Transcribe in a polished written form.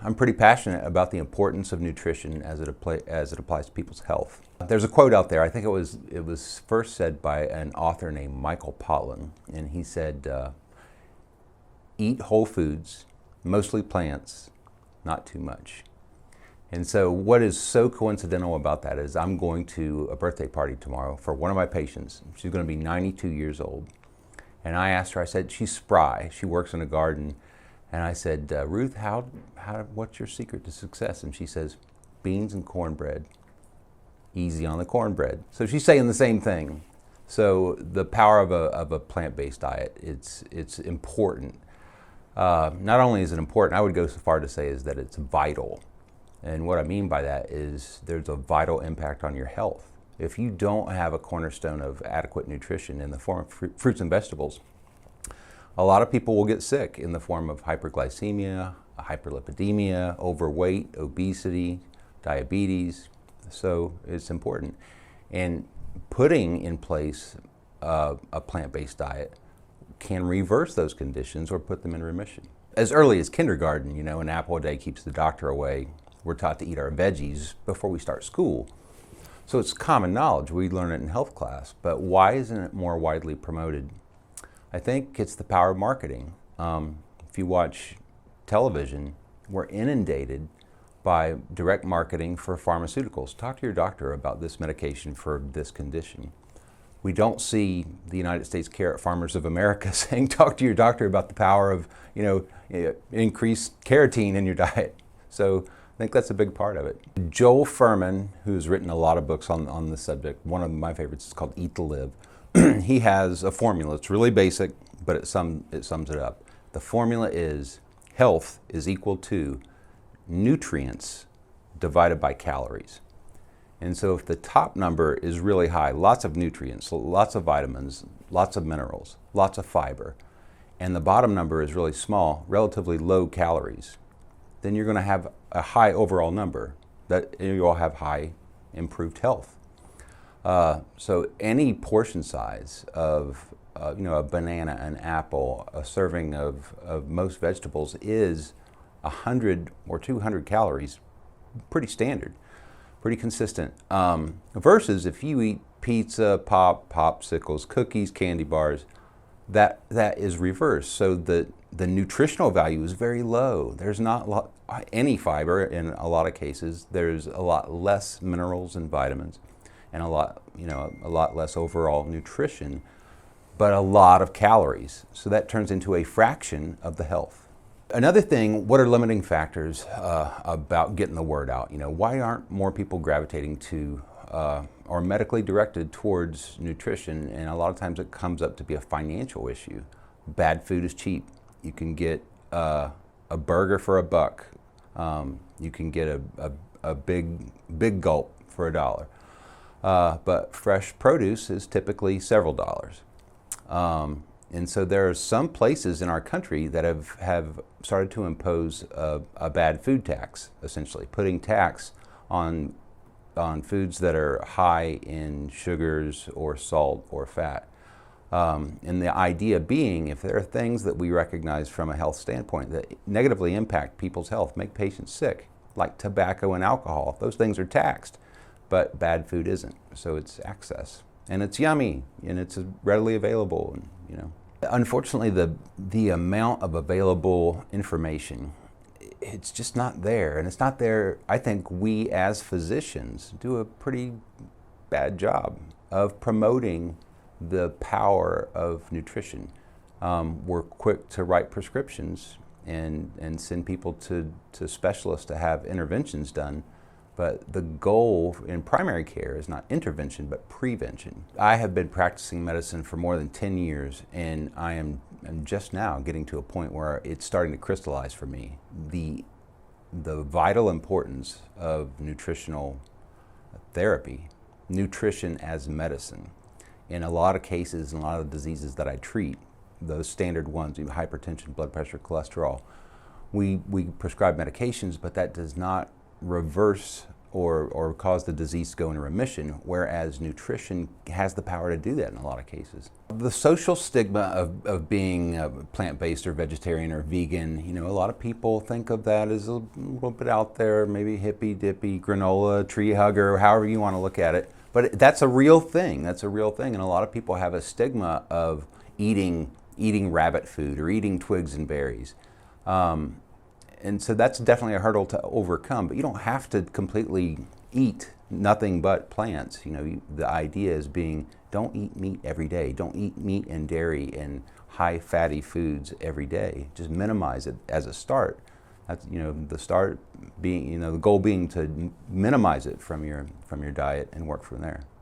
I'm pretty passionate about the importance of nutrition as it applies to people's health. There's a quote out there, I think it was first said by an author named Michael Pollan, and he said, eat whole foods, mostly plants, not too much. And so what is so coincidental about that is I'm going to a birthday party tomorrow for one of my patients. She's going to be 92 years old. And I asked her, I said, she's spry, she works in a garden. And I said, Ruth, what's your secret to success? And she says, beans and cornbread. Easy on the cornbread. So she's saying the same thing. So the power of a plant-based diet, it's important. Not only is it important, I would go so far to say is that it's vital. And what I mean by that is there's a vital impact on your health. If you don't have a cornerstone of adequate nutrition in the form of fruits and vegetables, a lot of people will get sick in the form of hyperglycemia, hyperlipidemia, overweight, obesity, diabetes. So it's important. And putting in place a plant-based diet can reverse those conditions or put them in remission. As early as kindergarten, an apple a day keeps the doctor away. We're taught to eat our veggies before we start school. So it's common knowledge. We learn it in health class. But why isn't it more widely promoted? I think it's the power of marketing. If you watch television, we're inundated by direct marketing for pharmaceuticals. Talk to your doctor about this medication for this condition. We don't see the United States Carrot Farmers of America saying, talk to your doctor about the power of, increased carotene in your diet. So I think that's a big part of it. Joel Fuhrman, who's written a lot of books on this subject, one of my favorites is called Eat to Live. He has a formula. It's really basic, but it sums it up. The formula is health is equal to nutrients divided by calories. And so if the top number is really high, lots of nutrients, lots of vitamins, lots of minerals, lots of fiber, and the bottom number is really small, relatively low calories, then you're going to have a high overall number. That you'll have high improved health. So any portion size of a banana, an apple, a serving of most vegetables is 100 or 200 calories, pretty standard, pretty consistent. Versus if you eat pizza, popsicles, cookies, candy bars, that is reversed. So the nutritional value is very low. There's not any fiber in a lot of cases. There's a lot less minerals and vitamins, and a lot less overall nutrition, but a lot of calories. So that turns into a fraction of the health. Another thing, what are limiting factors about getting the word out? Why aren't more people gravitating to or medically directed towards nutrition? And a lot of times it comes up to be a financial issue. Bad food is cheap. You can get a burger for $1. You can get a big gulp for $1. But fresh produce is typically several dollars. And so there are some places in our country that have started to impose a bad food tax, essentially, putting tax on foods that are high in sugars or salt or fat. And the idea being, if there are things that we recognize from a health standpoint that negatively impact people's health, make patients sick, like tobacco and alcohol, those things are taxed, but bad food isn't. So it's access. And it's yummy, and it's readily available, and Unfortunately, the amount of available information, it's just not there. And it's not there. I think we as physicians do a pretty bad job of promoting the power of nutrition. We're quick to write prescriptions and send people to specialists to have interventions done. But the goal in primary care is not intervention, but prevention. I have been practicing medicine for more than 10 years, and I'm just now getting to a point where it's starting to crystallize for me the vital importance of nutritional therapy, nutrition as medicine. In a lot of cases, in a lot of diseases that I treat, those standard ones, hypertension, blood pressure, cholesterol, we prescribe medications, but that does not reverse or cause the disease to go into remission, whereas nutrition has the power to do that in a lot of cases. The social stigma of being plant-based or vegetarian or vegan, you know, a lot of people think of that as a little bit out there, maybe hippy-dippy, granola, tree hugger, however you want to look at it. But that's a real thing. That's a real thing. And a lot of people have a stigma of eating rabbit food or eating twigs and berries. And so that's definitely a hurdle to overcome, but you don't have to completely eat nothing but plants. You know, the idea is don't eat meat every day. Don't eat meat and dairy and high fatty foods every day. Just minimize it as a start. That's, you know, the start being, you know, the goal being to minimize it from your diet and work from there.